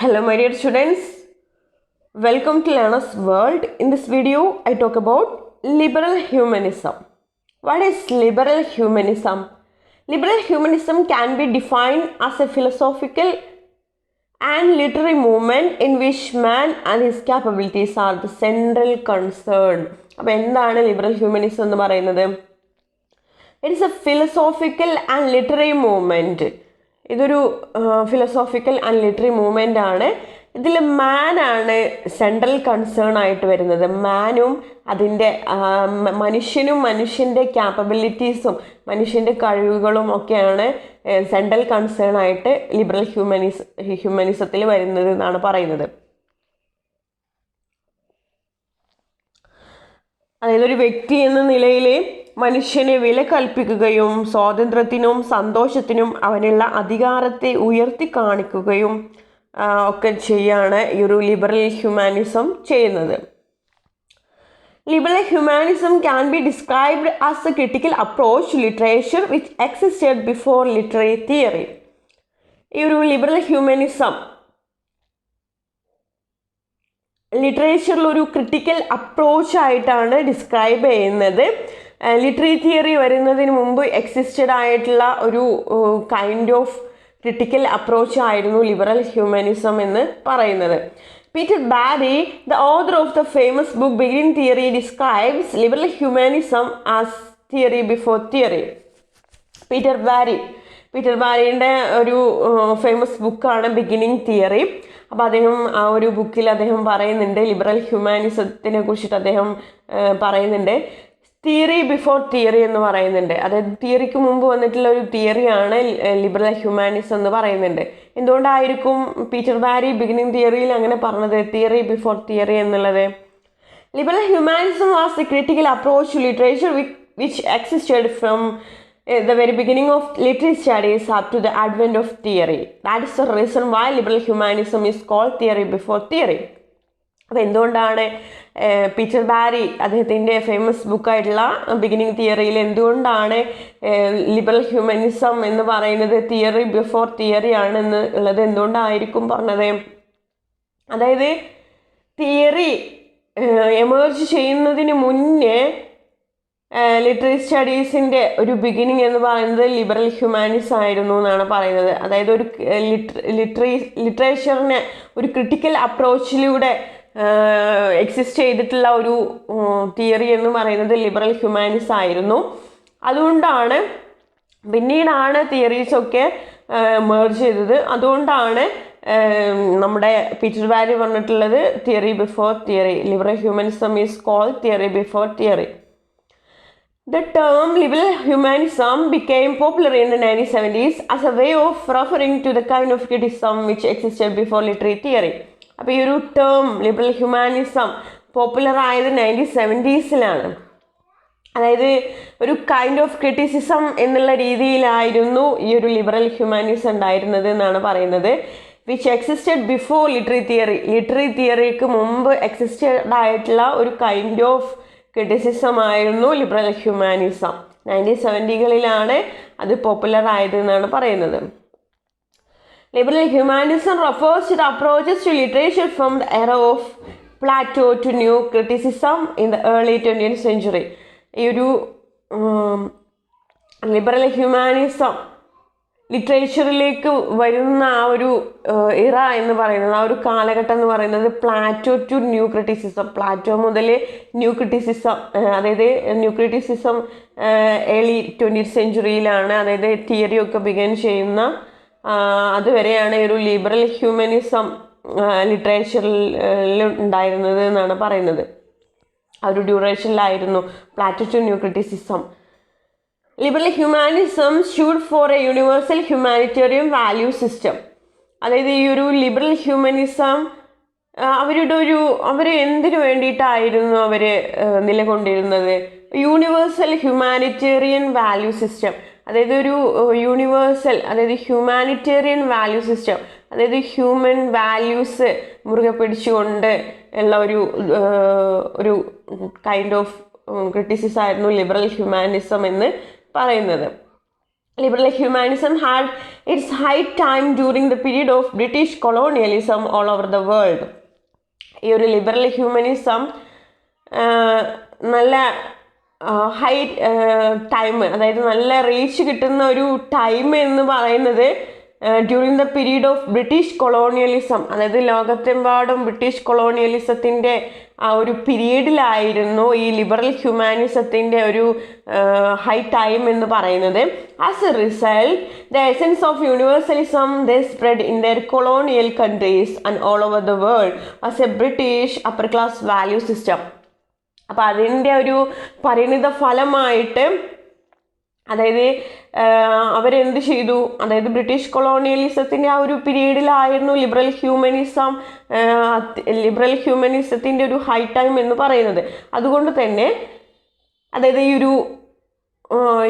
Hello my dear students, welcome to Learner's World. In this video I talk about liberal humanism. What is liberal humanism? Liberal humanism can be defined as a philosophical and literary movement in which man and his capabilities are the central concern. അപ്പോൾ എന്താണ് liberal humanism എന്ന് പറയുന്നത്? It is a philosophical and literary movement. ഇതൊരു philosophical and literary movement ആണ്. ഇതിൽ മാനാണ് central concern ആയിട്ട് വരുന്നത്. മാനും അതിൻ്റെ മനുഷ്യനും മനുഷ്യൻ്റെ ക്യാപ്പബിലിറ്റീസും മനുഷ്യൻ്റെ കഴിവുകളും ഒക്കെയാണ് സെൻട്രൽ കൺസേൺ ആയിട്ട് ലിബറൽ ഹ്യൂമനിസത്തിൽ വരുന്നത് എന്നാണ് പറയുന്നത്. അതായത് ഒരു വ്യക്തി എന്ന നിലയിൽ മനുഷ്യനെ വില കൽപ്പിക്കുകയും സ്വാതന്ത്ര്യത്തിനും സന്തോഷത്തിനും അവനുള്ള അധികാരത്തെ ഉയർത്തി കാണിക്കുകയും ഒക്കെ ചെയ്യാണ് ഈ ഒരു ലിബറൽ ഹ്യൂമാനിസം ചെയ്യുന്നത്. Liberal humanism can be described as a critical approach to literature which existed before literary theory. ഈ ഒരു ലിബറൽ ഹ്യൂമാനിസം ലിറ്ററേച്ചറിലൊരു ക്രിട്ടിക്കൽ അപ്രോച്ചായിട്ടാണ് ഡിസ്ക്രൈബ് ചെയ്യുന്നത്. ലിറ്റററി തിയറി വരുന്നതിന് മുമ്പ് എക്സിസ്റ്റഡ് ആയിട്ടുള്ള ഒരു കൈൻഡ് ഓഫ് ക്രിട്ടിക്കൽ അപ്രോച്ച് ആയിരുന്നു ലിബറൽ ഹ്യൂമനിസം എന്ന് പറയുന്നത്. Peter Barry, the author of the famous book beginning Theory, describes liberal humanism as theory before theory. Peter ബാരിയുടെ ഒരു ഫേമസ് ബുക്കാണ് ബിഗിനിങ് തിയറി. അപ്പോൾ അദ്ദേഹം ആ ഒരു ബുക്കിൽ അദ്ദേഹം പറയുന്നുണ്ട്, ലിബറൽ ഹ്യൂമാനിസത്തിനെ കുറിച്ചിട്ട് അദ്ദേഹം പറയുന്നുണ്ട്, തിയറി ബിഫോർ തിയറി എന്ന് പറയുന്നുണ്ട്. അതായത് തിയറിക്ക് മുമ്പ് വന്നിട്ടുള്ള ഒരു തിയറിയാണ് ലിബറൽ ഹ്യൂമാനിസം എന്ന് പറയുന്നുണ്ട്. എന്തുകൊണ്ടായിരിക്കും പീറ്റർ ബാരി ബിഗിനിങ് തിയറിയിൽ അങ്ങനെ പറഞ്ഞത്, തിയറി ബിഫോർ തിയറി എന്നുള്ളത്? Liberal humanism was the critical approach to literature which existed from the very beginning of literary studies up to the advent of theory. That is the reason why liberal humanism is called theory before theory. അപ്പോൾ എന്തുകൊണ്ടാണ് Peter ബാരി അദ്ദേഹത്തിൻ്റെ famous ബുക്കായിട്ടുള്ള beginning തിയറിയിൽ എന്തുകൊണ്ടാണ് liberal humanism എന്ന് പറയുന്നത് theory before theory ആണെന്ന് ഉള്ളത് എന്തുകൊണ്ടായിരിക്കും പറഞ്ഞത്? അതായത് തിയറി എമേർജ് ചെയ്യുന്നതിന് മുന്നേ ലിറ്റററി സ്റ്റഡീസിൻ്റെ ഒരു ബിഗിനിങ് എന്ന് പറയുന്നത് ലിബറൽ ഹ്യൂമാനിസം ആയിരുന്നു എന്നാണ് പറയുന്നത്. അതായത് ഒരു ലിറ്ററേച്ചറിനെ ഒരു ക്രിട്ടിക്കൽ അപ്രോച്ചിലൂടെ എക്സിസ്റ്റ് ചെയ്തിട്ടുള്ള ഒരു തിയറി എന്ന് പറയുന്നത് ലിബറൽ ഹ്യൂമാനിസം ആയിരുന്നു. അതുകൊണ്ടാണ് പിന്നീടാണ് തിയറീസൊക്കെ മെർജ് ചെയ്തത്. അതുകൊണ്ടാണ് നമ്മുടെ പീറ്റർ ബാരി പറഞ്ഞിട്ടുള്ളത് theory before theory. Liberal humanism is called theory before theory. The term liberal humanism became popular in the 1970s as a way of referring to the kind of criticism which existed before literary theory. അപ്പോൾ ഈ ഒരു term liberal humanism popular ആയത് 1970s. അതായത് ഒരു kind of criticism എന്നുള്ള രീതിയിലായിരുന്നു ഈ ഒരു ലിബറൽ ഹ്യൂമാനിസം ഉണ്ടായിരുന്നത് എന്നാണ് പറയുന്നത്. Which existed before literary theory. Literary തിയറിക്ക് മുമ്പ് എക്സിസ്റ്റഡ് ആയിട്ടുള്ള ഒരു കൈൻഡ് ഓഫ് ക്രിറ്റിസിസം ആയിരുന്നു ലിബറൽ ഹ്യൂമാനിസം. 1970കളിലാണ് അത് പോപ്പുലർ ആയത് എന്നാണ് പറയുന്നത്. Liberal humanism refers to the approaches to literature from the era of Plato to new criticism in the early 20th century. ഈ ഒരു ലിബറൽ ഹ്യൂമാനിസം ലിറ്ററേച്ചറിലേക്ക് വരുന്ന ആ ഒരു ഇറ എന്ന് പറയുന്നത്, ആ ഒരു കാലഘട്ടം എന്ന് പറയുന്നത് Plato to new criticism. Plato മുതൽ ന്യൂ ക്രിറ്റിസിസം, അതായത് new criticism early 20th century. അതായത് തിയറിയൊക്കെ ബിഗിൻ ചെയ്യുന്ന അതുവരെയാണ് ഒരു ലിബറൽ ഹ്യൂമനിസം ലിറ്ററേച്ചറിൽ ഉണ്ടായിരുന്നത് എന്നാണ് പറയുന്നത്. ആ ഒരു ഡ്യൂറേഷനിലായിരുന്നു Plato to new criticism. Liberal humanism stood for a universal humanitarian value system. അതായത് ഈ ഒരു ലിബറൽ ഹ്യൂമനിസം അവർ എന്തിനു വേണ്ടിയിട്ടായിരുന്നു അവർ നിലകൊണ്ടിരുന്നത്? Universal humanitarian value system. അതായത് ഒരു യൂണിവേഴ്സൽ, അതായത് ഹ്യൂമാനിറ്റേറിയൻ വാല്യൂ സിസ്റ്റം, അതായത് ഹ്യൂമൻ വാല്യൂസ് മുറുകെ പിടിച്ചുകൊണ്ട് ഉള്ള ഒരു കൈൻഡ് ഓഫ് ക്രിറ്റിസിസം ആയിരുന്നു ലിബറൽ ഹ്യൂമാനിസം എന്ന് പറയുന്നത്. Liberal humanism had its high time during the period of British colonialism all over the world. ഈ ഒരു ലിബറൽ ഹ്യൂമനിസം നല്ല ഹൈ ടൈം, അതായത് നല്ല റീച്ച് കിട്ടുന്ന ഒരു ടൈം എന്ന് പറയുന്നത് during the period of British colonialism, അതായത് ലോകത്തെമ്പാടും ബ്രിട്ടീഷ് കൊളോണിയലിസത്തിൻ്റെ ആ ഒരു പീരീഡിലായിരുന്നു ഈ ലിബറൽ ഹ്യൂമാനിസത്തിൻ്റെ ഒരു ഹൈ ടൈം എന്ന് പറയുന്നത്. As A result the essence of universalism they spread in there colonial countries and all over the world as A British upper class value system. അപ്പോൾ അതിൻ്റെ ഒരു പരിണിത ഫലമായിട്ട്, അതായത് അവരെന്ത് ചെയ്തു, അതായത് ബ്രിട്ടീഷ് കൊളോണിയലിസത്തിൻ്റെ ആ ഒരു പീരീഡിലായിരുന്നു ലിബറൽ ഹ്യൂമനിസത്തിൻ്റെ ഒരു ഹൈ ടൈം എന്ന് പറയുന്നത്. അതുകൊണ്ട് തന്നെ അതായത് ഈ ഒരു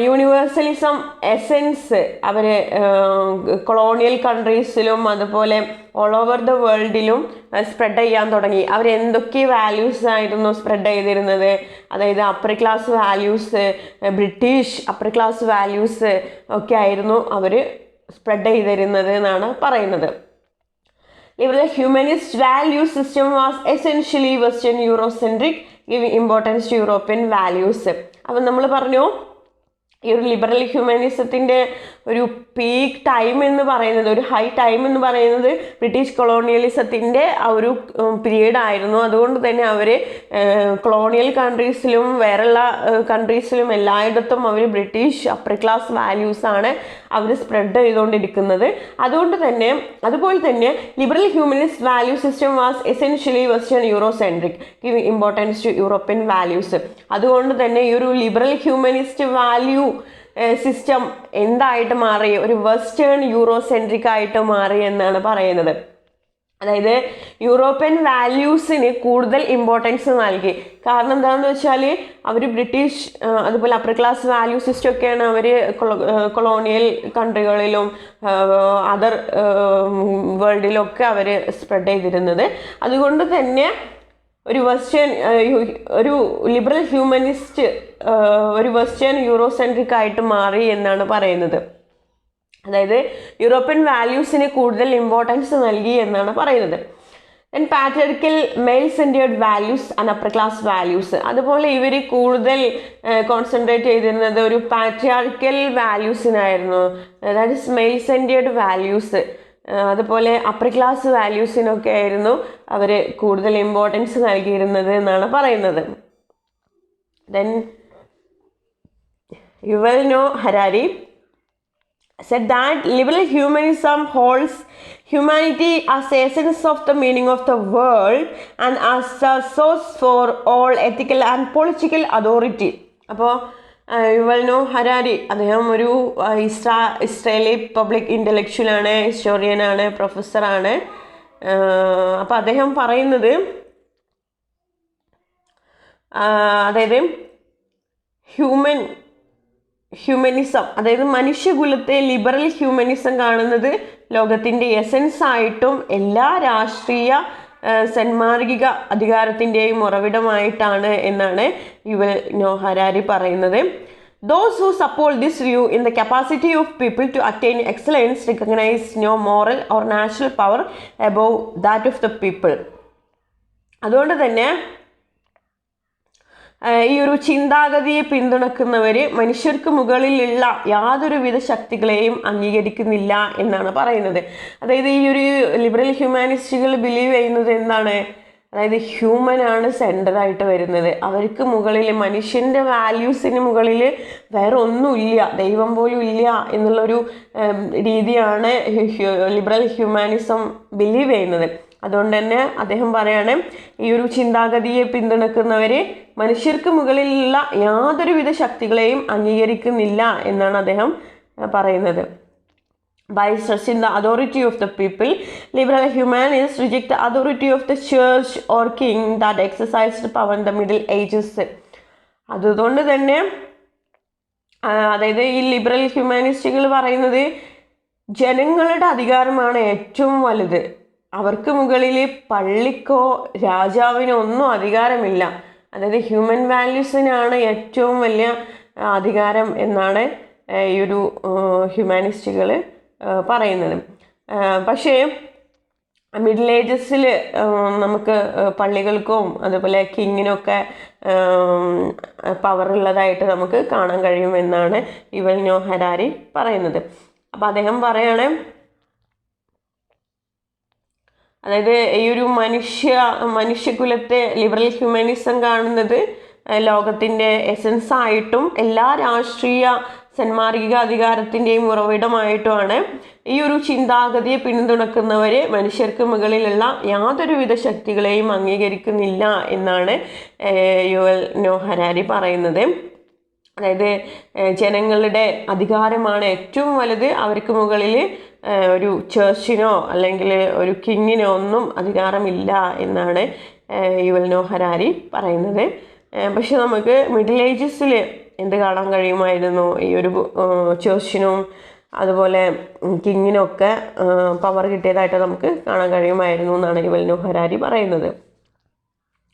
യൂണിവേഴ്സലിസം എസെൻസ് അവർ കൊളോണിയൽ കൺട്രീസിലും അതുപോലെ ഓൾ ഓവർ ദ വേൾഡിലും സ്പ്രെഡ് ചെയ്യാൻ തുടങ്ങി. അവരെന്തൊക്കെ വാല്യൂസ് ആയിരുന്നു സ്പ്രെഡ് ചെയ്തിരുന്നത്, അതായത് upper class values, British upper class values ഒക്കെ ആയിരുന്നു അവർ സ്പ്രെഡ് ചെയ്തിരുന്നത് എന്നാണ് പറയുന്നത്. Liberal humanist value system was essentially Western Eurocentric, giving importance to European values. അപ്പം നമ്മൾ പറഞ്ഞു ഈ ഒരു ലിബറൽ ഹ്യൂമനിസത്തിൻ്റെ ഒരു പീക്ക് ടൈം എന്ന് പറയുന്നത്, ഒരു ഹൈ ടൈം എന്ന് പറയുന്നത് ബ്രിട്ടീഷ് കൊളോണിയലിസത്തിൻ്റെ ആ ഒരു പീരീഡ് ആയിരുന്നു. അതുകൊണ്ട് തന്നെ അവർ കൊളോണിയൽ കൺട്രീസിലും വേറെയുള്ള കൺട്രീസിലും എല്ലായിടത്തും അവർ ബ്രിട്ടീഷ് അപ്പർ ക്ലാസ് വാല്യൂസാണ് അവർ സ്പ്രെഡ് ചെയ്തുകൊണ്ടിരിക്കുന്നത്. അതുപോലെ തന്നെ liberal humanist value system was essentially western Eurocentric, giving importance to European values. അതുകൊണ്ട് തന്നെ ഈ ഒരു ലിബറൽ ഹ്യൂമനിസ്റ്റ് വാല്യൂ സിസ്റ്റം എന്തായിട്ട് മാറി, ഒരു വെസ്റ്റേൺ യൂറോസെൻട്രിക് ആയിട്ട് മാറി എന്നാണ് പറയുന്നത്. അതായത് യൂറോപ്യൻ വാല്യൂസിന് കൂടുതൽ ഇമ്പോർട്ടൻസ് നൽകി. കാരണം എന്താണെന്ന് വെച്ചാൽ അവർ ബ്രിട്ടീഷ് അതുപോലെ അപ്പർ ക്ലാസ് വാല്യൂ സിസ്റ്റം ഒക്കെയാണ് അവർ കൊളോണിയൽ കൺട്രികളിലും അതർ വേൾഡിലൊക്കെ അവർ സ്പ്രെഡ് ചെയ്തിരുന്നത്. അതുകൊണ്ട് തന്നെ ഒരു ലിബറൽ ഹ്യൂമനിസ്റ്റ് ഒരു വെസ്റ്റേൺ യൂറോസെൻട്രിക് ആയിട്ട് മാറി എന്നാണ് പറയുന്നത്. അതായത് യൂറോപ്യൻ വാല്യൂസിന് കൂടുതൽ ഇമ്പോർട്ടൻസ് നൽകി എന്നാണ് പറയുന്നത്. Then patriarchal male centred values and upper class values, അതുപോലെ ഇവർ കൂടുതൽ കോൺസെൻട്രേറ്റ് ചെയ്തിരുന്നത് ഒരു പാട്രിയാർക്കൽ വാല്യൂസിനായിരുന്നു, that is male centred values. അതുപോലെ അപ്പർ ക്ലാസ് വാല്യൂസിനൊക്കെ ആയിരുന്നു അവർ കൂടുതൽ ഇമ്പോർട്ടൻസ് നൽകിയിരുന്നത് എന്നാണ് പറയുന്നത്. Then Yuval Noah Harari said that liberal humanism holds humanity as the essence of the meaning of the world and as the source for all ethical and political authority. അപ്പോൾ Yuval Noah Harari അദ്ദേഹം ഒരു Israeli public ഇൻ്റലക്ച്വലാണ്, ഹിസ്റ്റോറിയനാണ്, പ്രൊഫസറാണ്. അപ്പോൾ അദ്ദേഹം പറയുന്നത് അതായത് humanism, അതായത് മനുഷ്യകുലത്തെ liberal humanism കാണുന്നത് ലോകത്തിൻ്റെ എസൻസ് ആയിട്ടും എല്ലാ രാഷ്ട്രീയ സന്മാർഗിക അധികാരത്തിൻ്റെയും ഉറവിടമായിട്ടാണ് എന്നാണ് യുവൽ നോഹ ഹരാരി പറയുന്നത്. Those who support this view in the capacity of people to attain excellence recognize no moral or natural power above that of the people. അതുകൊണ്ട് തന്നെ ഈ ഒരു ചിന്താഗതിയെ പിന്തുണക്കുന്നവർ മനുഷ്യർക്ക് മുകളിലുള്ള യാതൊരുവിധ ശക്തികളെയും അംഗീകരിക്കുന്നില്ല എന്നാണ് പറയുന്നത്. അതായത് ഈ ഒരു ലിബറൽ ഹ്യൂമാനിസ്റ്റുകൾ ബിലീവ് ചെയ്യുന്നത് എന്താണ്, അതായത് ഹ്യൂമനാണ് സെൻറ്ററായിട്ട് വരുന്നത്. അവർക്ക് മുകളിൽ മനുഷ്യൻ്റെ വാല്യൂസിന് മുകളിൽ വേറെ ഒന്നുമില്ല, ദൈവം പോലും ഇല്ല എന്നുള്ളൊരു രീതിയാണ് ലിബറൽ ഹ്യൂമാനിസം ബിലീവ് ചെയ്യുന്നത്. അതുകൊണ്ട് തന്നെ അദ്ദേഹം പറയാണ് ഈ ഒരു ചിന്താഗതിയെ പിന്തുണക്കുന്നവർ മനുഷ്യർക്ക് മുകളിലുള്ള യാതൊരുവിധ ശക്തികളെയും അംഗീകരിക്കുന്നില്ല എന്നാണ് അദ്ദേഹം പറയുന്നത്. By stressing the authority of the people, liberal humanists reject the authority of the church or king that exercised power in the Middle Ages. അതുകൊണ്ട് തന്നെ അതായത് ഈ ലിബറൽ ഹ്യൂമാനിസ്റ്റുകൾ പറയുന്നത് ജനങ്ങളുടെ അധികാരമാണ് ഏറ്റവും വലുത്, അവർക്ക് മുകളിൽ പള്ളിക്കോ രാജാവിനോ ഒന്നും അധികാരമില്ല, അതായത് ഹ്യൂമൻ വാല്യൂസിനാണ് ഏറ്റവും വലിയ അധികാരം എന്നാണ് ഈ ഒരു ഹ്യൂമാനിസ്റ്റുകൾ പറയുന്നത്. പക്ഷേ മിഡിൽ ഏജസിൽ നമുക്ക് പള്ളികൾക്കും അതുപോലെ കിങ്ങിനൊക്കെ പവറുള്ളതായിട്ട് നമുക്ക് കാണാൻ കഴിയുമെന്നാണ് യുവൽ നോഹ ഹരാരി പറയുന്നത്. അപ്പം അദ്ദേഹം പറയാണ്, അതായത് ഈ ഒരു മനുഷ്യകുലത്തെ ലിബറൽ ഹ്യൂമനിസം കാണുന്നത് ലോകത്തിൻ്റെ എസൻസ് ആയിട്ടും എല്ലാ രാഷ്ട്രീയ സന്മാർഗിക അധികാരത്തിൻ്റെയും ഉറവിടമായിട്ടുമാണ്. ഈ ഒരു ചിന്താഗതിയെ പിന്തുണക്കുന്നവർ മനുഷ്യർക്ക് മുകളിലുള്ള യാതൊരുവിധ ശക്തികളെയും അംഗീകരിക്കുന്നില്ല എന്നാണ് യുവൽ നോഹ ഹരാരി പറയുന്നത്. അതായത് ജനങ്ങളുടെ അധികാരമാണ് ഏറ്റവും വലുത്, അവർക്ക് മുകളിൽ ഒരു ചേർച്ചിനോ അല്ലെങ്കിൽ ഒരു കിങ്ങിനോ ഒന്നും അധികാരമില്ല എന്നാണ് യുവൽ നോഹ ഹരാരി പറയുന്നത്. പക്ഷെ നമുക്ക് മിഡിൽ ഏജസിൽ എന്ത് കാണാൻ കഴിയുമായിരുന്നു? ഈ ഒരു ചേർച്ചിനും അതുപോലെ കിങ്ങിനൊക്കെ പവർ കിട്ടിയതായിട്ട് നമുക്ക് കാണാൻ കഴിയുമായിരുന്നു എന്നാണ് യുവൽ നോഹ ഹരാരി പറയുന്നത്.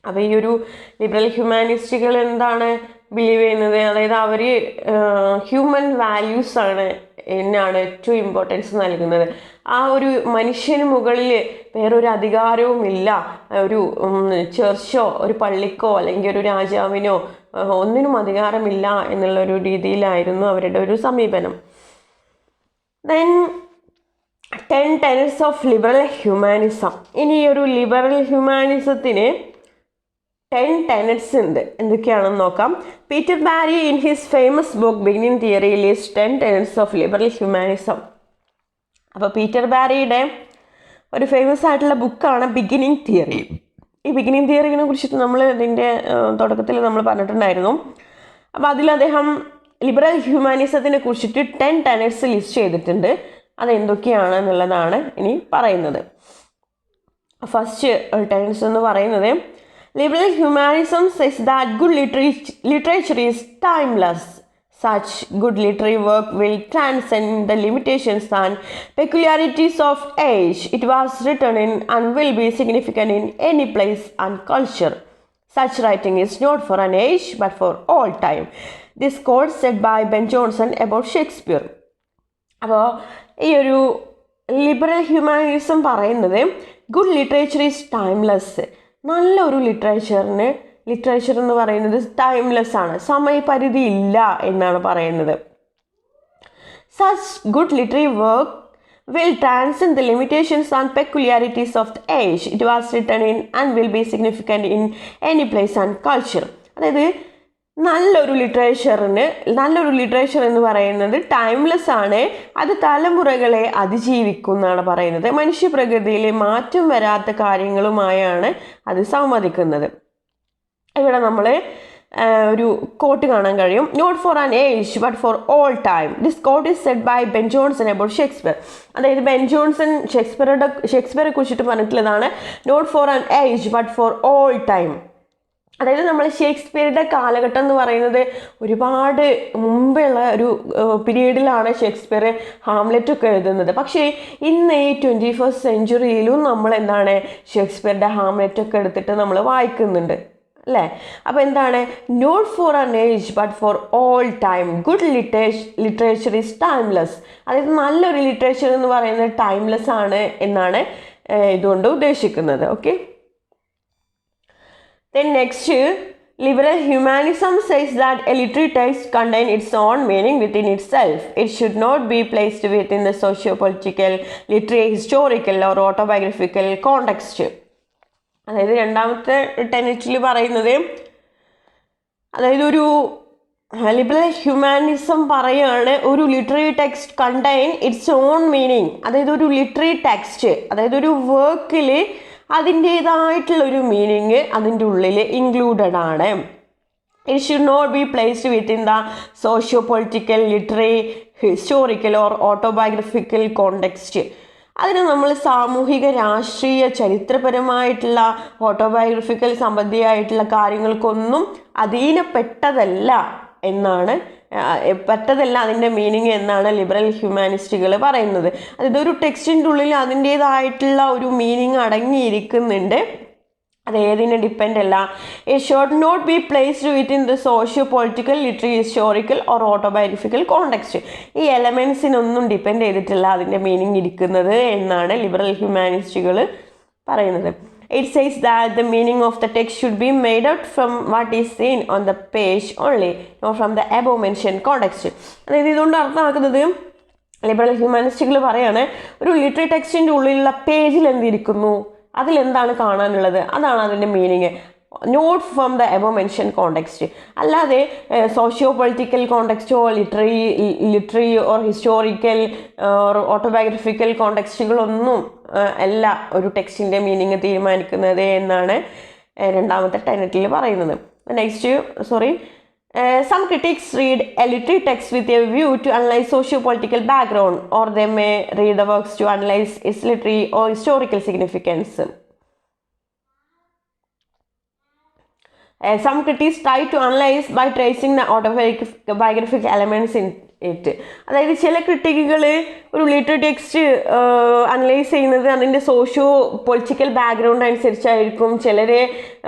അപ്പോൾ ഈ ഒരു ലിബറൽ ഹ്യൂമാനിസ്റ്റുകൾ എന്താണ് ബിലീവ് ചെയ്യുന്നത്? അതായത് അവർ ഹ്യൂമൻ വാല്യൂസാണ് എന്നാണ് ഏറ്റവും ഇമ്പോർട്ടൻസ് നൽകുന്നത്. ആ ഒരു മനുഷ്യന് മുകളിൽ വേറൊരു അധികാരവും ഇല്ല, ഒരു ചർച്ചോ ഒരു പള്ളിക്കോ അല്ലെങ്കിൽ ഒരു രാജാവിനോ ഒന്നിനും അധികാരമില്ല എന്നുള്ളൊരു രീതിയിലായിരുന്നു അവരുടെ ഒരു സമീപനം. Then 10 tenets of liberal humanism. ഇനി ഒരു ലിബറൽ ഹ്യൂമാനിസത്തിന് 10 tenets ഉണ്ട്. എന്തൊക്കെയാണെന്ന് നോക്കാം. Peter Barry in his famous book beginning theory list 10 tenets of liberal humanism. അപ്പോൾ പീറ്റർ ബാരിയുടെ ഒരു ഫേമസ് ആയിട്ടുള്ള ബുക്കാണ് ബിഗിനിങ് തിയറി. ഈ ബിഗിനിങ് തിയറിനെ കുറിച്ചിട്ട് നമ്മൾ ഇതിൻ്റെ തുടക്കത്തിൽ നമ്മൾ പറഞ്ഞിട്ടുണ്ടായിരുന്നു. അപ്പോൾ അതിൽ അദ്ദേഹം ലിബറൽ ഹ്യൂമാനിസത്തിനെ കുറിച്ചിട്ട് 10 tenets ലിസ്റ്റ് ചെയ്തിട്ടുണ്ട്. അതെന്തൊക്കെയാണ് എന്നുള്ളതാണ് ഇനി പറയുന്നത്. ഫസ്റ്റ് tenets എന്ന് പറയുന്നത്, liberal humanism says that good literature is timeless. Such good literary work will transcend the limitations and peculiarities of age it was written in and will be significant in any place and culture. Such writing is not for an age but for all time. This quote said by Ben Jonson about Shakespeare. അപ്പോൾ ഈ ഒരു liberal humanism പറയുന്നത് good literature is timeless. നല്ലൊരു literature എന്ന് പറയുന്നത് timeless ആണ്, സമയപരിധി ഇല്ല എന്നാണ് പറയുന്നത്. Such good literary work will transcend the limitations and peculiarities of the age it was written in and will be significant in any place and culture. അതായത് നല്ലൊരു ലിറ്ററേച്ചർ എന്ന് പറയുന്നത് ടൈംലെസ് ആണ്, അത് തലമുറകളെ അതിജീവിക്കുമെന്നാണ് പറയുന്നത്. മനുഷ്യപ്രകൃതിയിലെ മാറ്റം വരാത്ത കാര്യങ്ങളുമായാണ് അത് സംവദിക്കുന്നത്. ഇവിടെ നമ്മൾ ഒരു കോട്ട് കാണാൻ കഴിയും, not for an age but for all time. This quote is said by Ben Jonson about Shakespeare. അതായത് ബെൻ ജോൺസൺ ഷേക്സ്പിയറെ കുറിച്ചിട്ട് പറഞ്ഞിട്ടുള്ളതാണ് not for an age but for all time. അതായത് നമ്മൾ ഷേക്സ്പിയറുടെ കാലഘട്ടം എന്ന് പറയുന്നത് ഒരുപാട് മുമ്പുള്ള ഒരു പീരീഡിലാണ് ഷേക്സ്പിയർ ഹാംലെറ്റൊക്കെ എഴുതുന്നത്. പക്ഷേ ഇന്ന് ഈ 21st സെഞ്ച്വറിയിലും നമ്മൾ എന്താണ് ഷേക്സ്പിയറുടെ ഹാംലെറ്റൊക്കെ എടുത്തിട്ട് നമ്മൾ വായിക്കുന്നുണ്ട് അല്ലേ? അപ്പോൾ എന്താണ് not for an age but for all time. Good literature is timeless. അതായത് നല്ലൊരു ലിറ്ററേച്ചർ എന്ന് പറയുന്നത് ടൈംലെസ് ആണ് എന്നാണ് ഇതുകൊണ്ട് ഉദ്ദേശിക്കുന്നത്. Okay, then next, liberal humanism says that a literary text contains its own meaning within itself. It should not be placed within the socio-political, literary, historical or autobiographical context. അതായത് രണ്ടാമത്തെ ടെനറ്റിൽ പറയുന്നത്, അതായത് ഒരു ലിബറൽ ഹ്യൂമാനിസം പറയാണ് ഒരു literary text contain it's on meaning. അതായത് ഒരു literary text, അതായത് ഒരു വർക്കിൽ അതിൻ്റേതായിട്ടുള്ളൊരു മീനിങ് അതിൻ്റെ ഉള്ളിൽ ഇൻക്ലൂഡഡ് ആണ്. It should not be placed within the socio political, literary, historical or autobiographical context. അതിന് നമ്മൾ സാമൂഹിക, രാഷ്ട്രീയ, ചരിത്രപരമായിട്ടുള്ള, ഓട്ടോബയോഗ്രഫിക്കൽ സംബന്ധിയായിട്ടുള്ള കാര്യങ്ങൾക്കൊന്നും അധീനപ്പെട്ടതല്ല എന്നാണ് അതിൻ്റെ മീനിങ് എന്നാണ് ലിബറൽ ഹ്യൂമാനിസ്റ്റുകൾ പറയുന്നത്. അതായത് ഒരു ടെക്സ്റ്റിൻ്റെ ഉള്ളിൽ അതിൻ്റേതായിട്ടുള്ള ഒരു മീനിങ് അടങ്ങിയിരിക്കുന്നുണ്ട്. അത് ഏതിനെ ഡിപ്പെൻഡ് അല്ല. It should not be placed within the socio political, literary, historical or autobiographical context. ഈ എലമെൻസിനൊന്നും ഡിപ്പെൻഡ് ചെയ്തിട്ടില്ല അതിൻ്റെ മീനിങ് ഇരിക്കുന്നത് എന്നാണ് ലിബറൽ ഹ്യൂമാനിസ്റ്റുകൾ പറയുന്നത്. It says that the meaning of the text should be made out from what is seen on the page only, not from the above mentioned context. അതായത് ഇതുകൊണ്ട് അർത്ഥമാക്കുന്നത് ലിബറൽ ഹ്യൂമാനിസ്റ്റുകൾ പറയാണ് ഒരു ലിറ്റററി ടെക്സ്റ്റിൻ്റെ ഉള്ളിലുള്ള പേജിൽ എന്തിരിക്കുന്നു, അതിലെന്താണ് കാണാനുള്ളത്, അതാണ് അതിൻ്റെ meaning. Not from the above mention context. അല്ലാതെ സോഷ്യോ പൊളിറ്റിക്കൽ കോണ്ടെക്സ്റ്റോ literary or historical or autobiographical കോണ്ടെക്സ്റ്റുകളൊന്നും അല്ല ഒരു ടെക്സ്റ്റിൻ്റെ മീനിങ് തീരുമാനിക്കുന്നത് എന്നാണ് രണ്ടാമത്തെ ടെനറ്റിൽ പറയുന്നത്. Some critics read a literary text with a view to analyze socio-political background, or they may read the works to analyze its literary or historical significance. Some critics try to analyze by tracing the autobiographical elements in it. അതായത് ചില ക്രിട്ടിക്കുകൾ ഒരു literary text analyse ചെയ്യുന്നത് അതിൻ്റെ socio political background അനുസരിച്ചായിരിക്കും. ചിലർ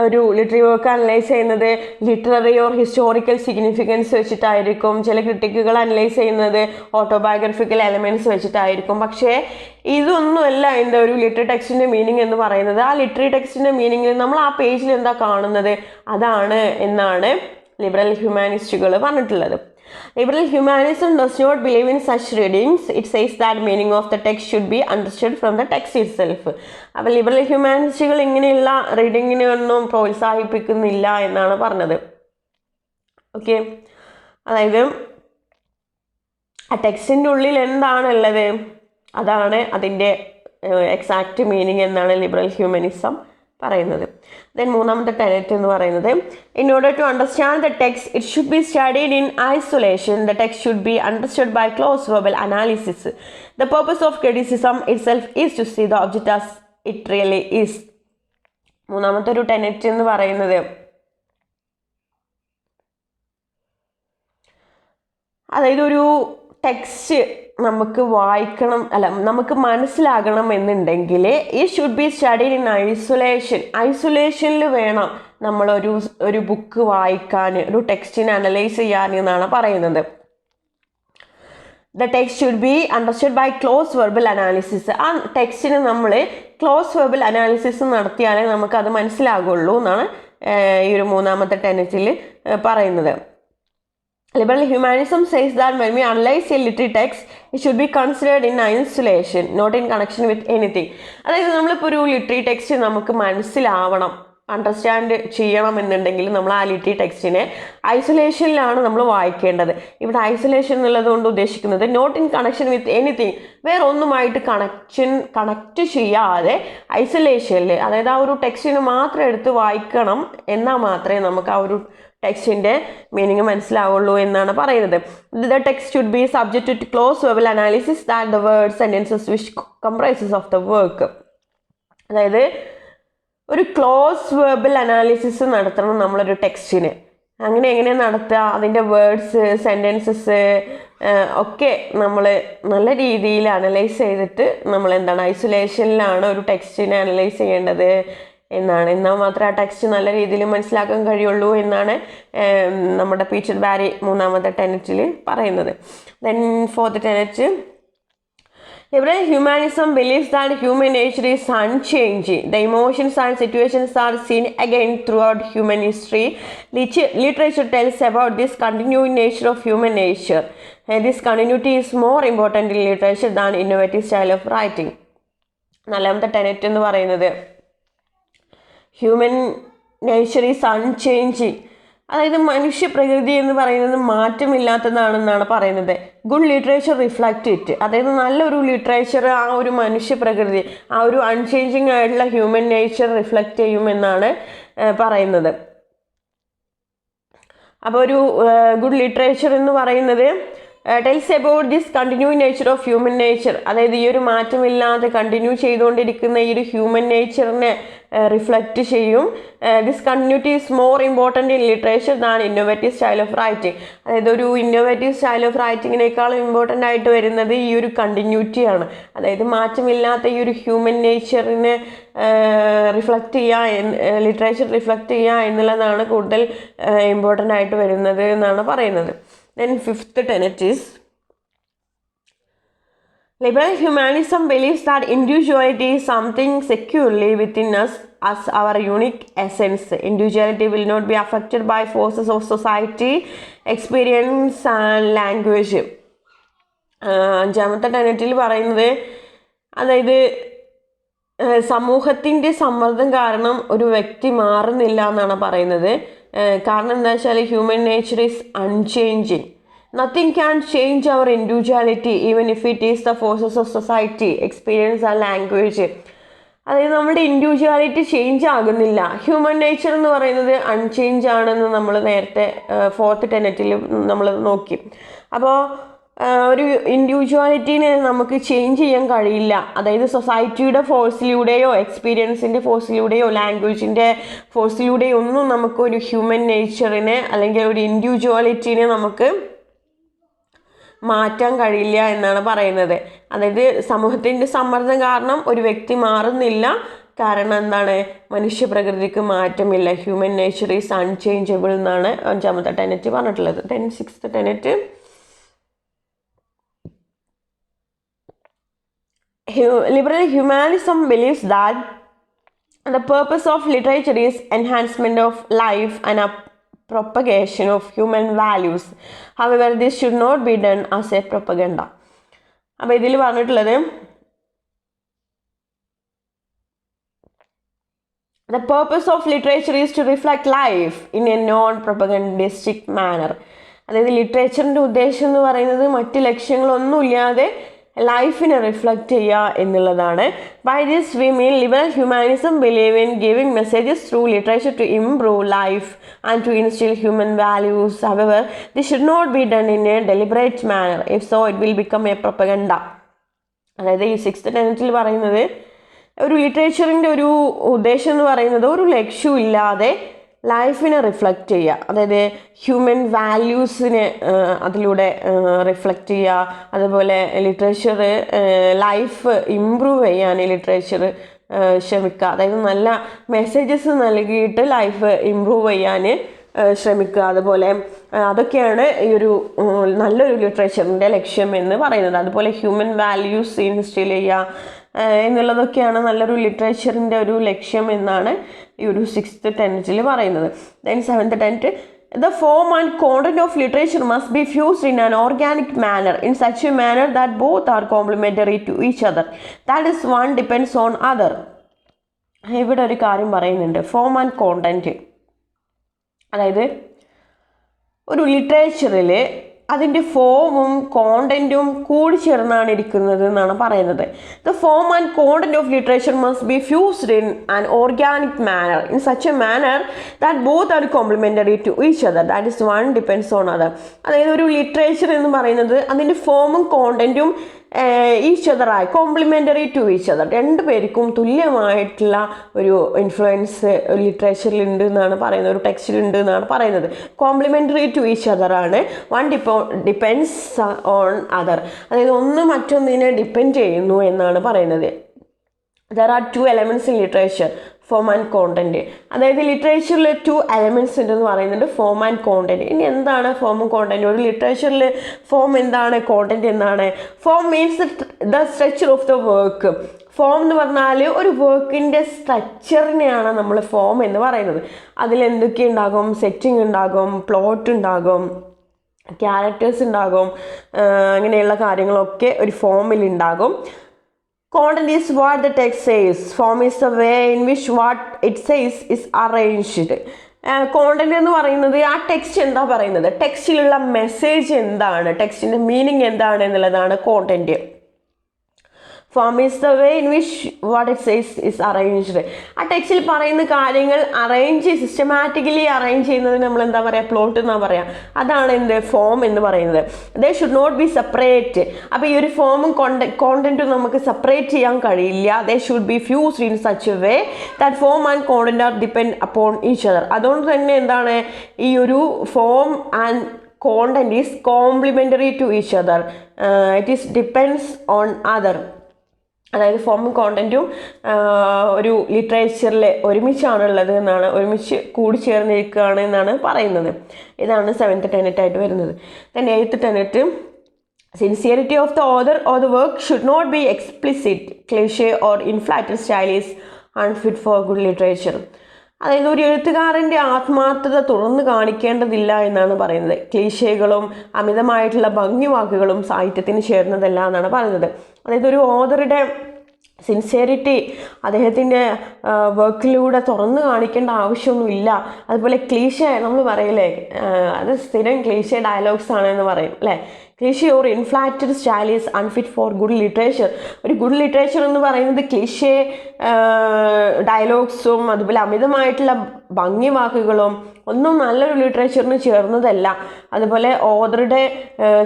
ഒരു literary work analyse ചെയ്യുന്നത് literary or historical significance വെച്ചിട്ടായിരിക്കും. ചില ക്രിട്ടിക്കുകൾ അനലൈസ് ചെയ്യുന്നത് ഓട്ടോബയോഗ്രഫിക്കൽ എലമെൻറ്റ്സ് വെച്ചിട്ടായിരിക്കും. പക്ഷേ ഇതൊന്നുമല്ല എന്താ ഒരു ലിറ്റററി ടെക്സ്റ്റിൻ്റെ മീനിങ് എന്ന് പറയുന്നത്. ആ ലിറ്റററി ടെക്സ്റ്റിൻ്റെ മീനിങ്ങിൽ നമ്മൾ ആ പേജിൽ എന്താ കാണുന്നത് അതാണ് എന്നാണ് ലിബറൽ ഹ്യൂമാനിസ്റ്റുകൾ പറഞ്ഞിട്ടുള്ളത്. Liberal humanism does not believe in such readings. It says that meaning of the text should be understood from the text itself. അപ്പോൾ ലിബറൽ ഹ്യൂമാനിസ്റ്റുകൾ ഇങ്ങനെയുള്ള റീഡിങ്ങിനൊന്നും പ്രോത്സാഹിപ്പിക്കുന്നില്ല എന്നാണ് പറഞ്ഞത്. ഓക്കെ, അതായത് ആ ടെക്സ്റ്റിൻ്റെ ഉള്ളിൽ എന്താണുള്ളത് അതാണ് അതിൻ്റെ എക്സാക്റ്റ് മീനിങ് എന്നാണ് ലിബറൽ ഹ്യൂമനിസം പറയുന്നത്. ദെൻ മൂന്നാമത്തെ ടെനറ്റ് എന്ന് പറയുന്നത് in order to understand the text it should be studied in isolation. The text should be understood by close verbal analysis. The purpose of criticism itself is to see the object as it really is. മൂന്നാമത്തെ ഒരു Tenet എന്ന് പറയുന്നത് അതായത് ഒരു text നമുക്ക് വായിക്കണം നമുക്ക് മനസ്സിലാകണം എന്നുണ്ടെങ്കിൽ ഈ ഷുഡ് ബി സ്റ്റഡീഡ് ഇൻ ഐസൊലേഷനിൽ വേണം നമ്മളൊരു ബുക്ക് വായിക്കാൻ, ഒരു ടെക്സ്റ്റിനെ അനലൈസ് ചെയ്യാൻ എന്നാണ് പറയുന്നത്. The text should be understood by close verbal analysis. ആ ടെക്സ്റ്റിന് നമ്മൾ ക്ലോസ് വെർബൽ അനാലിസിസ് നടത്തിയാലേ നമുക്കത് മനസ്സിലാകുള്ളൂ എന്നാണ് ഈ ഒരു മൂന്നാമത്തെ ടെനറ്റിൽ പറയുന്നത്. Liberal humanism says that when we analyze a literary text, it should be considered in isolation, not in connection with anything. അതായത് നമ്മളിപ്പോൾ ഒരു ലിറ്ററി ടെക്സ്റ്റ് നമുക്ക് മനസ്സിലാവണം, അണ്ടർസ്റ്റാൻഡ് ചെയ്യണം എന്നുണ്ടെങ്കിൽ നമ്മൾ ആ ലിറ്ററി ടെക്സ്റ്റിനെ ഐസൊലേഷനിലാണ് നമ്മൾ വായിക്കേണ്ടത്. ഇവിടെ ഐസൊലേഷൻ എന്നുള്ളത് കൊണ്ട് ഉദ്ദേശിക്കുന്നത് not in connection with anything, വേറെ ഒന്നുമായിട്ട് കണക്റ്റ് ചെയ്യാതെ ഐസൊലേഷനിൽ, അതായത് ആ ഒരു ടെക്സ്റ്റിന് മാത്രം എടുത്ത് വായിക്കണം എന്നാൽ മാത്രമേ നമുക്ക് ആ ഒരു ടെക്സ്റ്റിൻ്റെ മീനിങ് മനസ്സിലാവുള്ളൂ എന്നാണ് പറയുന്നത്. The text should be subject to close verbal analysis that the word sentences which comprises of the work. അതായത് ഒരു ക്ലോസ് വെർബൽ അനാലിസിസ് നടത്തണം നമ്മളൊരു ടെക്സ്റ്റിന്. അങ്ങനെ എങ്ങനെ നടത്തുക, അതിൻ്റെ വേർഡ്സ് സെൻറ്റൻസസ് ഒക്കെ നമ്മൾ നല്ല രീതിയിൽ അനലൈസ് ചെയ്തിട്ട് നമ്മൾ എന്താണ് ഐസൊലേഷനിലാണ് ഒരു ടെക്സ്റ്റിനെ അനലൈസ് ചെയ്യേണ്ടത് എന്നാണ്. എന്നാൽ മാത്രമേ ആ ടെക്സ്റ്റ് നല്ല രീതിയിൽ മനസ്സിലാക്കാൻ കഴിയുള്ളൂ എന്നാണ് നമ്മുടെ പീറ്റർ ബാരി മൂന്നാമത്തെ ടെനറ്റിൽ പറയുന്നത്. Then fourth Tenet, liberal humanism believes that human nature is unchanging. The emotions and situations are seen again throughout human history. Literature tells about this continuing nature of human nature. This continuity is more important in literature than innovative style of writing. നാലാമത്തെ Tenet എന്ന് പറയുന്നത് human nature is unchanging. അതായത് മനുഷ്യ പ്രകൃതി എന്ന് പറയുന്നത് മാറ്റമില്ലാത്തതാണെന്നാണ് പറയുന്നത്. Good literature reflect it. അതായത് നല്ലൊരു ലിറ്ററേച്ചർ ആ ഒരു മനുഷ്യ പ്രകൃതി, ആ ഒരു അൺചേഞ്ചിങ് ആയിട്ടുള്ള ഹ്യൂമൻ നേച്ചർ റിഫ്ലക്റ്റ് ചെയ്യുമെന്നാണ് പറയുന്നത്. അപ്പോൾ ഒരു ഗുഡ് ലിറ്ററേച്ചർ എന്ന് പറയുന്നത് tells about this continuing nature of human nature. അതായത് ഈ ഒരു മാറ്റമില്ലാതെ കണ്ടിന്യൂ ചെയ്തുകൊണ്ടിരിക്കുന്ന ഈ ഒരു ഹ്യൂമൻ നേച്ചറിനെ റിഫ്ലക്റ്റ് ചെയ്യും. This continuity is more important in literature than innovative style of writing. അതായത് ഒരു ഇന്നോവേറ്റീവ് സ്റ്റൈൽ ഓഫ് റൈറ്റിങ്ങിനേക്കാളും ഇമ്പോർട്ടൻ്റ് ആയിട്ട് വരുന്നത് ഈ ഒരു കണ്ടിന്യൂറ്റിയാണ്. അതായത് മാറ്റമില്ലാത്ത ഈ ഒരു ഹ്യൂമൻ നേച്ചറിനെ റിഫ്ലക്റ്റ് ചെയ്യുക, ലിറ്ററേച്ചർ റിഫ്ലക്റ്റ് ചെയ്യുക എന്നുള്ളതാണ് കൂടുതൽ ഇമ്പോർട്ടൻ്റ് ആയിട്ട് വരുന്നത് എന്നാണ് പറയുന്നത്. Then fifth Tenet is liberal humanism believes that individuality is something securely within us as our unique essence. Individuality will not be affected by forces of society, experience and language. അഞ്ചാമത്തെ ടെനറ്റിൽ പറയുന്നത് അതായത് സമൂഹത്തിൻ്റെ സമ്മർദ്ദം കാരണം ഒരു വ്യക്തി മാറുന്നില്ല എന്നാണ് പറയുന്നത്. കാരണം എന്താ വെച്ചാൽ human nature is unchanging. Nothing can change our individuality even if it is the forces of society, experience and language. അതായത് നമ്മുടെ ഇൻഡിവിജ്വാലിറ്റി ചേഞ്ച് ആകുന്നില്ല. ഹ്യൂമൻ നേച്ചർ എന്ന് പറയുന്നത് അൺചേഞ്ച് ആണെന്ന് നമ്മൾ നേരത്തെ ഫോർത്ത് ടെനറ്റിൽ നമ്മൾ നോക്കി. അപ്പോൾ ഒരു ഇൻഡിവിജ്വാലിറ്റീനെ നമുക്ക് ചേഞ്ച് ചെയ്യാൻ കഴിയില്ല. അതായത് സൊസൈറ്റിയുടെ ഫോഴ്സിലൂടെയോ എക്സ്പീരിയൻസിൻ്റെ ഫോഴ്സിലൂടെയോ ലാംഗ്വേജിൻ്റെ ഫോഴ്സിലൂടെയോ ഒന്നും നമുക്കൊരു ഹ്യൂമൻ നേച്ചറിനെ അല്ലെങ്കിൽ ഒരു ഇൻഡിവിജ്വാലിറ്റീനെ നമുക്ക് മാറ്റാൻ കഴിയില്ല എന്നാണ് പറയുന്നത്. അതായത് സമൂഹത്തിൻ്റെ സമ്മർദ്ദം കാരണം ഒരു വ്യക്തി മാറുന്നില്ല. കാരണം എന്താണ്? മനുഷ്യപ്രകൃതിക്ക് മാറ്റമില്ല. ഹ്യൂമൻ നേച്ചർ ഈസ് അൺചേഞ്ചബിൾ എന്നാണ് അഞ്ചാമത്തെ ടെനറ്റ് പറഞ്ഞിട്ടുള്ളത്. Then sixth Tenet liberal humanism believes that the purpose of literature is enhancement of life and propagation of human values. However, this should not be done as a propaganda. അപ്പോൾ ഇതിൽ പറഞ്ഞിട്ടുള്ളത് the purpose of literature is to reflect life in a non-propagandistic manner. അതായത് ലിറ്ററേച്ചറിൻ്റെ ഉദ്ദേശം എന്ന് പറയുന്നത് മറ്റ് ലക്ഷ്യങ്ങളൊന്നുമില്ലാതെ ലൈഫിനെ reflect ചെയ്യുക എന്നുള്ളതാണ്. By this we mean liberal humanism believe in giving messages through literature to improve life and to instil human values. However this should not be done in a deliberate manner. If so it will become a propaganda. അതായത് ഈ sixth ടെനറ്റിൽ പറയുന്നത് ഒരു ലിറ്ററേച്ചറിൻ്റെ ഒരു ഉദ്ദേശം എന്ന് പറയുന്നത് ഒരു ലക്ഷ്യമില്ലാതെ ലൈഫിനെ റിഫ്ലക്റ്റ് ചെയ്യുക. അതായത് ഹ്യൂമൻ വാല്യൂസിനെ അതിലൂടെ റിഫ്ലക്റ്റ് ചെയ്യുക. അതുപോലെ ലിറ്ററേച്ചർ ലൈഫ് ഇമ്പ്രൂവ് ചെയ്യാൻ ലിറ്ററേച്ചർ ശ്രമിക്കുക. അതായത് നല്ല മെസ്സേജസ് നൽകിയിട്ട് ലൈഫ് ഇമ്പ്രൂവ് ചെയ്യാൻ ശ്രമിക്കുക. അതുപോലെ അതൊക്കെയാണ് ഈ ഒരു നല്ലൊരു ലിറ്ററേച്ചറിൻ്റെ ലക്ഷ്യം എന്ന് പറയുന്നത്. അതുപോലെ ഹ്യൂമൻ വാല്യൂസ് ഇൻസ്റ്റിൽ ചെയ്യുക എന്നുള്ളതൊക്കെയാണ് നല്ലൊരു ലിറ്ററേച്ചറിൻ്റെ ഒരു ലക്ഷ്യം എന്നാണ് ഈ ഒരു സിക്സ്ത് ടെനറ്റിൽ പറയുന്നത്. Then seventh Tenet the form and content of literature must be fused in an organic manner in such a manner that both are complementary to each other, that is one depends on other. ഇവിടെ ഒരു കാര്യം പറയുന്നുണ്ട്, form and content. അതായത് ഒരു ലിറ്ററേച്ചറിൽ അതിൻ്റെ ഫോമും കോണ്ടൻറ്റും കൂടി ചേർന്നാണ് ഇരിക്കുന്നത് എന്നാണ് പറയുന്നത്. The form and content of literature must be fused in an organic manner in such a manner that both are complementary to each other, that is one depends on other. അതായത് ഒരു ലിറ്ററേച്ചർ എന്ന് പറയുന്നത് അതിൻ്റെ ഫോമും കോണ്ടൻറ്റും each അതറായി complementary to each other, രണ്ടു പേർക്കും തുല്യമായിട്ടുള്ള ഒരു ഇൻഫ്ലുവൻസ് ലിറ്ററേച്ചറിൽ ഉണ്ട് എന്നാണ് പറയുന്നത്, ഒരു ടെക്സ്റ്റിലുണ്ട് എന്നാണ് പറയുന്നത്. കോംപ്ലിമെൻ്ററി ടു ഈച്ച് അതറാണ്, വൺ ഡിപ്പെൻഡ്സ് ഓൺ അതർ. അതായത് ഒന്ന് മറ്റൊന്നിനെ ഡിപ്പെൻഡ് ചെയ്യുന്നു എന്നാണ് പറയുന്നത്. There are two elements in literature, form and content. അതായത് ലിറ്ററേച്ചറിൽ ടു എലമെൻറ്റ്സ് ഉണ്ടെന്ന് പറയുന്നുണ്ട്, ഫോം ആൻഡ് കോണ്ടന്റ്. ഇനി എന്താണ് ഫോമും കോണ്ടന്റ്? ഒരു ലിറ്ററേച്ചറിൽ ഫോം എന്താണ്, കോണ്ടന്റ് എന്താണ്? Form means the structure of the work. Form എന്ന് പറഞ്ഞാൽ ഒരു വർക്കിൻ്റെ സ്ട്രക്ചറിനെയാണ് നമ്മൾ ഫോം എന്ന് പറയുന്നത്. അതിലെന്തൊക്കെ ഉണ്ടാകും? സെറ്റിംഗ് ഉണ്ടാകും, പ്ലോട്ട് ഉണ്ടാകും, ക്യാരക്ടേഴ്സ് ഉണ്ടാകും, അങ്ങനെയുള്ള കാര്യങ്ങളൊക്കെ ഒരു ഫോമിൽ ഉണ്ടാകും. Content is what the text says. Form is the way in which what it says is arranged. Content എന്ന് പറയുന്നത് ആ ടെക്സ്റ്റ് എന്താ പറയുന്നത്, ടെക്സ്റ്റിലുള്ള മെസ്സേജ് എന്താണ്, ടെക്സ്റ്റിൻ്റെ മീനിങ് എന്താണ് എന്നുള്ളതാണ് content. Form is the way in which what it says is arranged. ആ ടെക്സ്റ്റിൽ പറയുന്ന കാര്യങ്ങൾ സിസ്റ്റമാറ്റിക്കലി അറേഞ്ച് ചെയ്യുന്നതിന് നമ്മൾ എന്താ പറയുക, പ്ലോട്ട് എന്നാ പറയുക. അതാണ് എന്ത് ഫോം എന്ന് പറയുന്നത്. They should not be separate. അപ്പോൾ ഈ ഒരു ഫോമും കോണ്ടന്റും നമുക്ക് സെപ്പറേറ്റ് ചെയ്യാൻ കഴിയില്ല. They should be fused in such a way that form and content are depend upon each other. അതുകൊണ്ട് തന്നെ എന്താണ് ഈ ഒരു form and content is complementary to each other. It is depends on other. അതായത് ഫോമും കോണ്ടന്റും ഒരു ലിറ്ററേച്ചറിൽ ഒരുമിച്ചാണുള്ളത് എന്നാണ്, ഒരുമിച്ച് കൂടിച്ചേർന്നിരിക്കുകയാണ് എന്നാണ് പറയുന്നത്. ഇതാണ് 7th tenet ആയിട്ട് വരുന്നത്. then 8th tenet, sincerity of the author or the work should not be explicit, cliché or inflated style is unfit for good literature. അതായത് ഒരു എഴുത്തുകാരൻ്റെ ആത്മാർത്ഥത തുറന്നു കാണിക്കേണ്ടതില്ല എന്നാണ് പറയുന്നത്. ക്ലീശകളും അമിതമായിട്ടുള്ള ഭംഗിവാക്കുകളും സാഹിത്യത്തിന് ചേർന്നതല്ല എന്നാണ് പറയുന്നത്. അതായത് ഒരു ഓഥറുടെ സിൻസിയറിറ്റി അദ്ദേഹത്തിൻ്റെ വർക്കിലൂടെ തുറന്നു കാണിക്കേണ്ട ആവശ്യമൊന്നുമില്ല. അതുപോലെ ക്ലീശേ നമ്മൾ പറയില്ലേ, അത് സ്ഥിരം ക്ലീശേ ഡയലോഗ്സ് ആണെന്ന് പറയും അല്ലേ. Cliché or inflated style is unfit four good literature. ഒരു ഗുഡ് ലിറ്ററേച്ചർ എന്ന് പറയുന്നത് ക്ലീശേ ഡയലോഗ്സും അതുപോലെ അമിതമായിട്ടുള്ള ഭംഗിവാക്കുകളും ഒന്നും നല്ലൊരു ലിറ്ററേച്ചറിന് ചേർന്നതല്ല. അതുപോലെ ഓഥറുടെ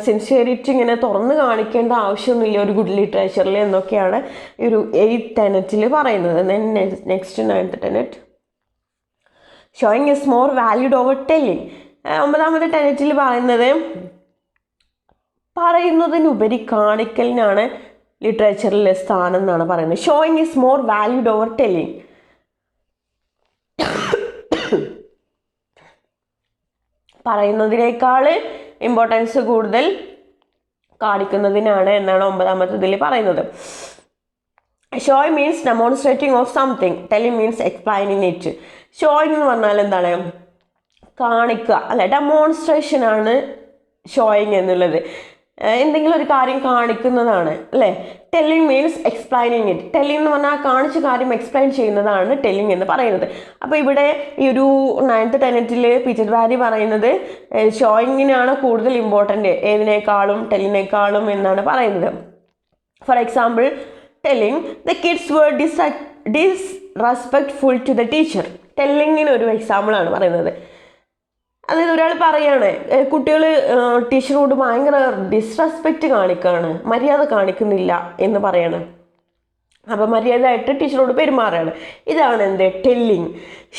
സിൻസിയറിറ്റി ഇങ്ങനെ തുറന്നു കാണിക്കേണ്ട ആവശ്യമൊന്നുമില്ല ഒരു ഗുഡ് ലിറ്ററേച്ചറിൽ എന്നൊക്കെയാണ് ഈ ഒരു 8th tenet പറയുന്നത്. Next 9th tenet, showing is more valued over telling. 9th tenet പറയുന്നത് പറയുന്നതിനുപരി കാണിക്കലിനാണ് ലിറ്ററേച്ചറിലെ സ്ഥാനം എന്നാണ് പറയുന്നത്. Showing is more valued over telling. പറയുന്നതിനേക്കാൾ ഇമ്പോർട്ടൻസ് കൂടുതൽ കാണിക്കുന്നതിനാണ് എന്നാണ് 9th പറയുന്നത്. Showing means demonstrating of something, telling means explaining it. Showing എന്ന് പറഞ്ഞാൽ എന്താണ്, കാണിക്കുക അല്ലെ, ഡെമോൺസ്ട്രേഷൻ ആണ് ഷോയിങ് എന്നുള്ളത്. എന്തെങ്കിലും ഒരു കാര്യം കാണിക്കുന്നതാണ് അല്ലേ. Telling means explaining it. Telling എന്ന് പറഞ്ഞാൽ കാണിച്ച കാര്യം എക്സ്പ്ലെയിൻ ചെയ്യുന്നതാണ് ടെല്ലിങ് എന്ന് പറയുന്നത്. അപ്പോൾ ഇവിടെ ഈ ഒരു 9th tenet പീറ്റർ ബാരി പറയുന്നത് ഷോയിങ്ങിനാണ് കൂടുതൽ ഇമ്പോർട്ടൻ്റ് ഏതിനേക്കാളും ടെല്ലിനേക്കാളും എന്നാണ് പറയുന്നത്. For example, telling the kids were disrespectful to the teacher. ടെല്ലിങ്ങിന് ഒരു എക്സാമ്പിളാണ് പറയുന്നത്. അതായത് ഒരാൾ പറയാണ് കുട്ടികൾ ടീച്ചറോട് ഭയങ്കര ഡിസ്റെസ്പെക്റ്റ് കാണിക്കുകയാണ്, മര്യാദ കാണിക്കുന്നില്ല എന്ന് പറയാണ്. അപ്പോൾ മര്യാദയായിട്ട് ടീച്ചറോട് പെരുമാറുകയാണ്. ഇതാണ് എന്ത്, telling.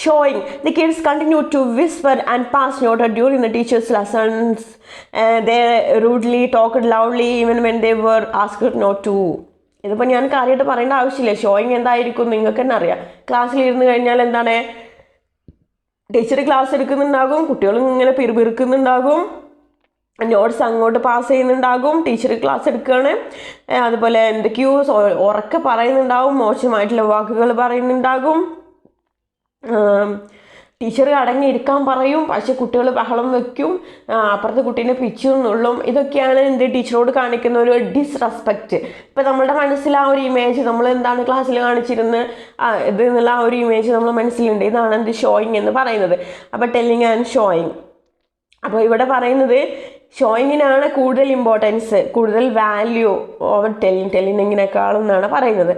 Showing the kids continue to whisper and pass note during the teacher's lessons. They rudely talked loudly even when they were asked not to. ഇതിപ്പോൾ ഞാൻ കാര്യമായിട്ട് പറയേണ്ട ആവശ്യമില്ല. ഷോയിങ് എന്തായിരിക്കും നിങ്ങൾക്ക് തന്നെ അറിയാം. ക്ലാസ്സിലിരുന്ന് കഴിഞ്ഞാൽ എന്താണ്, ടീച്ചർ ക്ലാസ് എടുക്കുന്നുണ്ടാകും, കുട്ടികളും ഇങ്ങനെ പിറുപിറുക്കുന്നുണ്ടാകും, നോട്ട്സ് അങ്ങോട്ട് പാസ് ചെയ്യുന്നുണ്ടാകും, ടീച്ചർ ക്ലാസ് എടുക്കുകയാണ്, അതുപോലെ എന്തൊക്കെയോ ഉറക്കെ പറയുന്നുണ്ടാകും, മോശമായിട്ടുള്ള വാക്കുകൾ പറയുന്നുണ്ടാകും, ടീച്ചർ അടങ്ങിയിരിക്കാൻ പറയും, പക്ഷെ കുട്ടികൾ ബഹളം വെക്കും, അപ്പുറത്തെ കുട്ടീനെ പിച്ചും നുള്ളും. ഇതൊക്കെയാണ് എന്ത് ടീച്ചറോട് കാണിക്കുന്ന ഒരു ഡിസ്റെസ്പെക്റ്റ്. ഇപ്പം നമ്മുടെ മനസ്സിൽ ആ ഒരു ഇമേജ് നമ്മൾ എന്താണ് ക്ലാസ്സിൽ കാണിച്ചിരുന്നത് ഇത് എന്നുള്ള ആ ഒരു ഇമേജ് നമ്മൾ മനസ്സിലുണ്ട്. ഇതാണ് എന്ത് ഷോയിങ് എന്ന് പറയുന്നത്. അപ്പോൾ ടെല്ലിങ് ആൻഡ് ഷോയിങ്. അപ്പോൾ ഇവിടെ പറയുന്നത് ഷോയിങ്ങിനാണ് കൂടുതൽ ഇമ്പോർട്ടൻസ്, കൂടുതൽ വാല്യൂ ഓവർ ടെല്ലിങ്ങിനേക്കാളും എന്നാണ് പറയുന്നത്.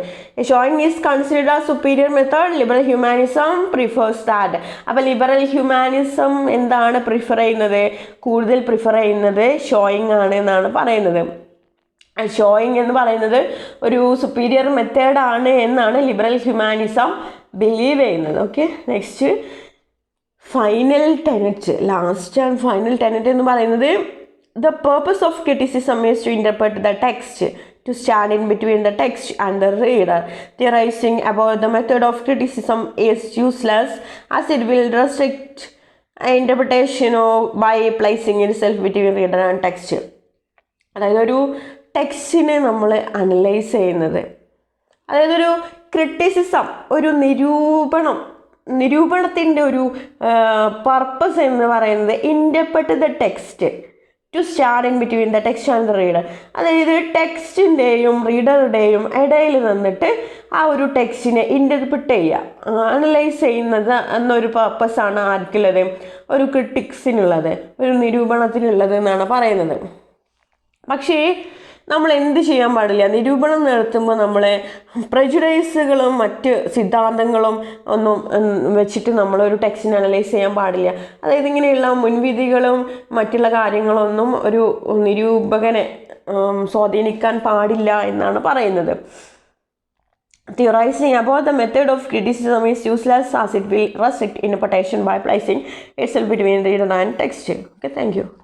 Showing is considered as superior method. Liberal humanism prefers that. അപ്പോൾ ലിബറൽ ഹ്യൂമാനിസം എന്താണ് പ്രിഫർ ചെയ്യുന്നത്, കൂടുതൽ പ്രിഫർ ചെയ്യുന്നത് ഷോയിങ് ആണ് എന്നാണ് പറയുന്നത്. ഷോയിങ് എന്ന് പറയുന്നത് ഒരു സുപ്പീരിയർ മെത്തേഡാണ് എന്നാണ് ലിബറൽ ഹ്യൂമാനിസം ബിലീവ് ചെയ്യുന്നത്. Okay, next final Tenet, last and final Tenet എന്ന് പറയുന്നത് the purpose of criticism is to interpret the text, to stand in between the text and the reader. Theorizing about the method of criticism is useless as it will restrict interpretation by placing itself between reader and text. അതായത് ഒരു ടെക്സ്റ്റിനെ നമ്മൾ analyse ചെയ്യുന്നത്, അതായത് ഒരു criticism, ഒരു നിരൂപണത്തിൻ്റെ ഒരു purpose എന്ന് പറയുന്നത് interpret the text to stand in between the text and the reader. അതായത് ടെക്സ്റ്റിൻ്റെയും റീഡറുടെയും ഇടയിൽ നിന്നിട്ട് ആ ഒരു ടെക്സ്റ്റിനെ ഇൻ്റർപ്രിറ്റ് ചെയ്യുക, അനലൈസ് ചെയ്യുന്നത് എന്നൊരു പർപ്പസാണ് ആർക്കുള്ളത്, ഒരു ക്രിട്ടിക്സിനുള്ളത്, ഒരു നിരൂപണത്തിനുള്ളത് എന്നാണ് പറയുന്നത്. പക്ഷേ നമ്മൾ എന്ത് ചെയ്യാൻ പാടില്ല, നിരൂപണം നടത്തുമ്പോൾ നമ്മളെ പ്രജുഡൈസുകളും മറ്റ് സിദ്ധാന്തങ്ങളും ഒന്നും വെച്ചിട്ട് നമ്മളൊരു ടെക്സ്റ്റിനെ അനലൈസ് ചെയ്യാൻ പാടില്ല. അതായത് ഇങ്ങനെയുള്ള മുൻവിധികളും മറ്റുള്ള കാര്യങ്ങളൊന്നും ഒരു നിരൂപകനെ സ്വാധീനിക്കാൻ പാടില്ല എന്നാണ് പറയുന്നത്. Theorizing about the method of criticism is useless as it will restrict interpretation by placing itself between reader and text. Okay, thank you.